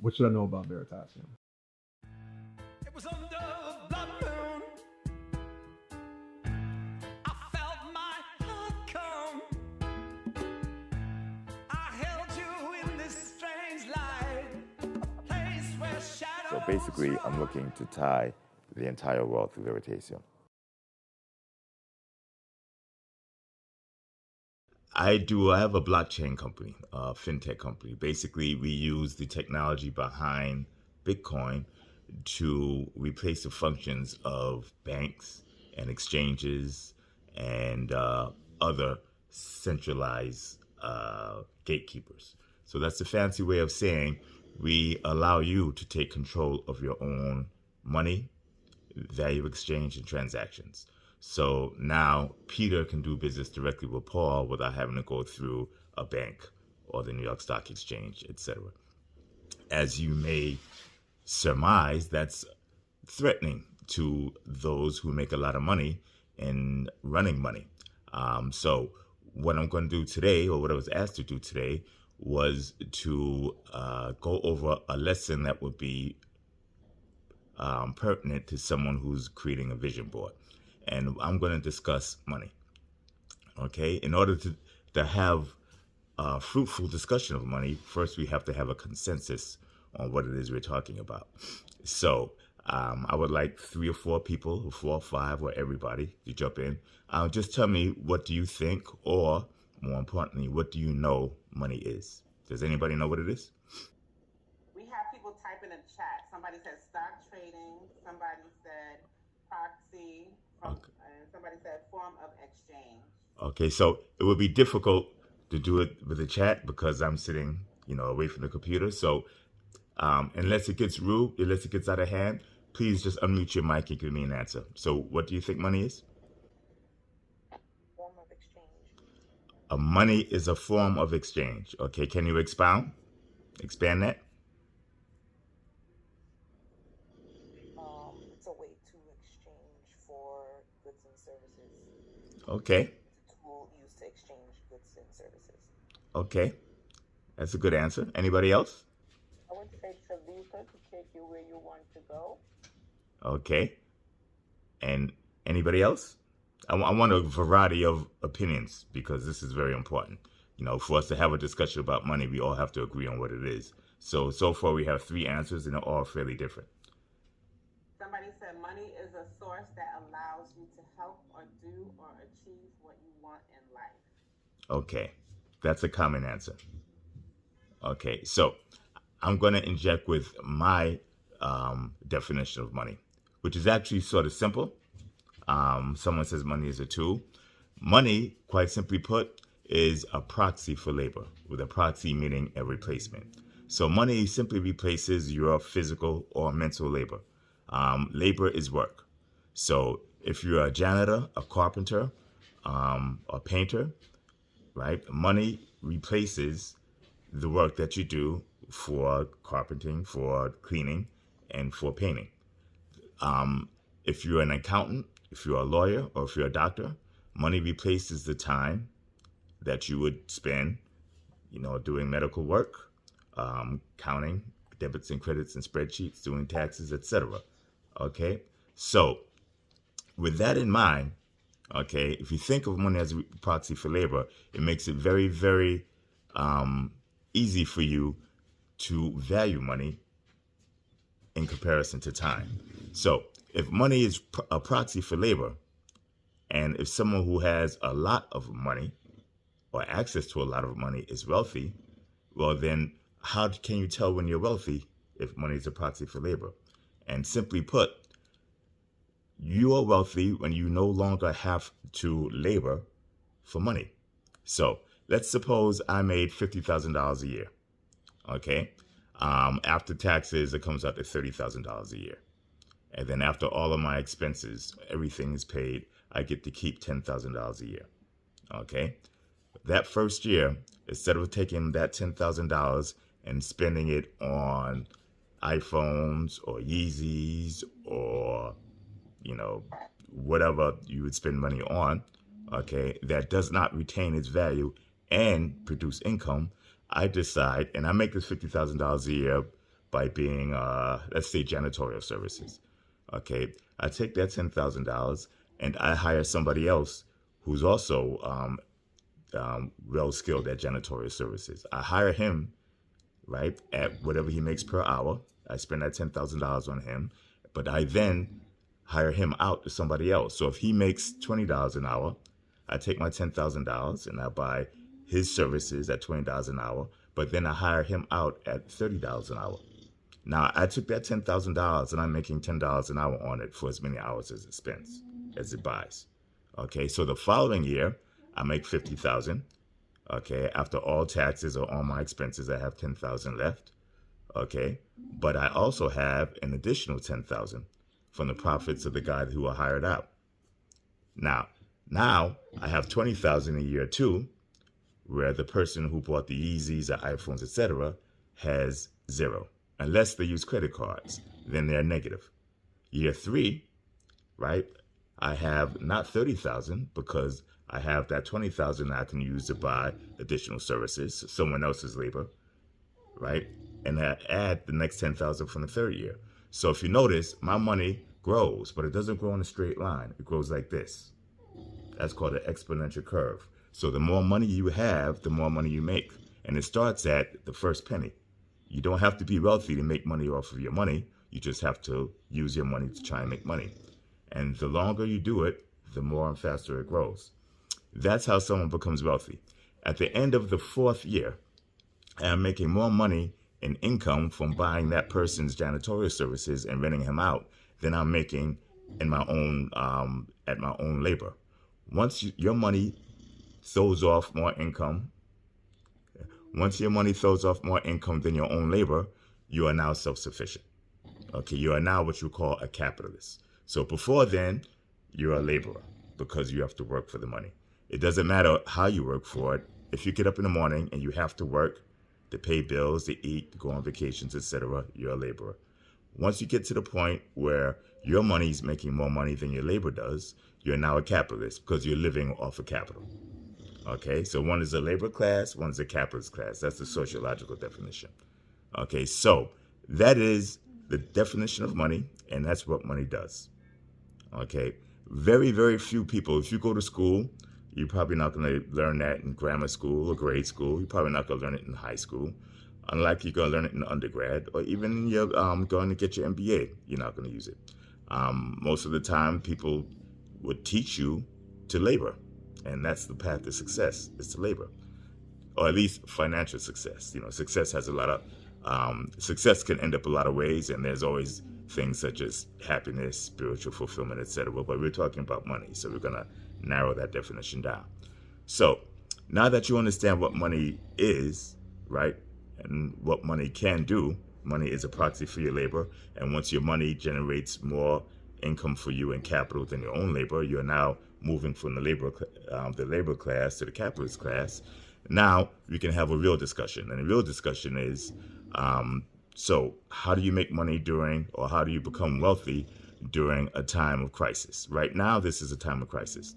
What should I know about Veritasium? It was under the blood moon. I felt my heart come. I held you in this strange light, a place where So shadows basically, I'm run. looking to tie the entire world through Veritasium. I have a blockchain company, a fintech company. Basically, we use the technology behind Bitcoin to replace the functions of banks and exchanges and other centralized gatekeepers. So that's the fancy way of saying we allow you to take control of your own money, value exchange, and transactions. So now Peter can do business directly with Paul without having to go through a bank or the New York Stock Exchange, etc. As you may surmise, that's threatening to those who make a lot of money in running money. So what I'm going to do today, or what I was asked to do today, was to go over a lesson that would be pertinent to someone who's creating a vision board. And I'm going to discuss money. Okay, in order to have a fruitful discussion of money, first we have to have a consensus on what it is we're talking about. So I would like 3 or 4 people, or 4 or 5, or everybody to jump in. Just tell me, what do you think, or more importantly, what do you know money is? Does anybody know what it is? We have people type in the chat. Somebody said stock trading. Somebody said proxy. Okay. And somebody said form of exchange. Okay, so it would be difficult to do it with the chat because I'm sitting, away from the computer. So unless it gets rude, unless it gets out of hand, please just unmute your mic and give me an answer. So what do you think money is? Form of exchange. Money is a form of exchange. Okay, can you expand that? It's a way to exchange for goods and services. Okay, It's a tool used to exchange goods and services. okay, that's a good answer. Anybody else? I would say it's a vehicle to take you where you want to go. Okay, and anybody else? I want a variety of opinions because this is very important. For us to have a discussion about money, we all have to agree on what it is. So far we have 3 answers and they're all fairly different. Somebody said money is a source that allows you to help or do or achieve what you want in life. Okay, that's a common answer. Okay, so I'm going to inject with my definition of money, which is actually sort of simple. Someone says money is a tool. Money, quite simply put, is a proxy for labor, with a proxy meaning a replacement. So money simply replaces your physical or mental labor. Labor is work. So if you're a janitor, a carpenter, a painter, right, money replaces the work that you do for carpenting, for cleaning, and for painting. If you're an accountant, if you're a lawyer, or if you're a doctor, money replaces the time that you would spend, doing medical work, counting debits and credits and spreadsheets, doing taxes, etc. Okay, so with that in mind, okay, if you think of money as a proxy for labor, it makes it very, very easy for you to value money in comparison to time. So if money is a proxy for labor, and if someone who has a lot of money or access to a lot of money is wealthy, well then how can you tell when you're wealthy if money is a proxy for labor? And simply put, you are wealthy when you no longer have to labor for money. So let's suppose I made $50,000 a year. Okay. After taxes, it comes out to $30,000 a year. And then after all of my expenses, everything is paid, I get to keep $10,000 a year. Okay. That first year, instead of taking that $10,000 and spending it on iPhones or Yeezys or, whatever you would spend money on, okay, that does not retain its value and produce income, I decide, and I make this $50,000 a year by being, let's say, janitorial services. Okay, I take that $10,000 and I hire somebody else who's also well skilled at janitorial services. I hire him, right, at whatever he makes per hour. I spend that $10,000 on him, but I then hire him out to somebody else. So if he makes $20 an hour, I take my $10,000 and I buy his services at $20 an hour, but then I hire him out at $30 an hour. Now I took that $10,000 and I'm making $10 an hour on it for as many hours as it spends, as it buys. Okay, so the following year I make $50,000. Okay, after all taxes or all my expenses, I have $10,000 left. Okay, but I also have an additional $10,000 from the profits of the guy who I hired out. Now I have $20,000 a year too, where the person who bought the Yeezys, the iPhones, etc., has zero, unless they use credit cards. Then they're negative. Year 3, right? I have not $30,000 because I have that $20,000 I can use to buy additional services, someone else's labor, right? And I add the next $10,000 from the third year. So if you notice, my money grows, but it doesn't grow in a straight line. It grows like this. That's called an exponential curve. So the more money you have, the more money you make. And it starts at the first penny. You don't have to be wealthy to make money off of your money. You just have to use your money to try and make money. And the longer you do it, the more and faster it grows. That's how someone becomes wealthy. At the end of the 4th year, I'm making more money in income from buying that person's janitorial services and renting him out than I'm making in my own at my own labor. Once your money throws off more income, once your money throws off more income than your own labor, you are now self-sufficient. Okay, you are now what you call a capitalist. So before then, you're a laborer because you have to work for the money. It doesn't matter how you work for it. If you get up in the morning and you have to work to pay bills, to eat, to go on vacations, etc., you're a laborer. Once you get to the point where your money is making more money than your labor does, you're now a capitalist because you're living off of capital. Okay, so one is a labor class, one is a capitalist class. That's the sociological definition. Okay, so that is the definition of money, and that's what money does. Okay, very, very few people, if you go to school, you're probably not going to learn that in grammar school or grade school. You're probably not going to learn it in high school. Unlike you're going to learn it in undergrad, or even you're going to get your MBA, you're not going to use it. Most of the time, people would teach you to labor. And that's the path to success, is to labor. Or at least financial success. You know, success has a lot of, success can end up a lot of ways, and there's always things such as happiness, spiritual fulfillment, etc. But we're talking about money, so we're going to narrow that definition down. So now that you understand what money is, right, and what money can do, money is a proxy for your labor, and once your money generates more income for you in capital than your own labor, you're now moving from the labor class to the capitalist class. Now we can have a real discussion, and the real discussion is, so how do you make money during, or how do you become wealthy during a time of crisis? Right now, this is a time of crisis.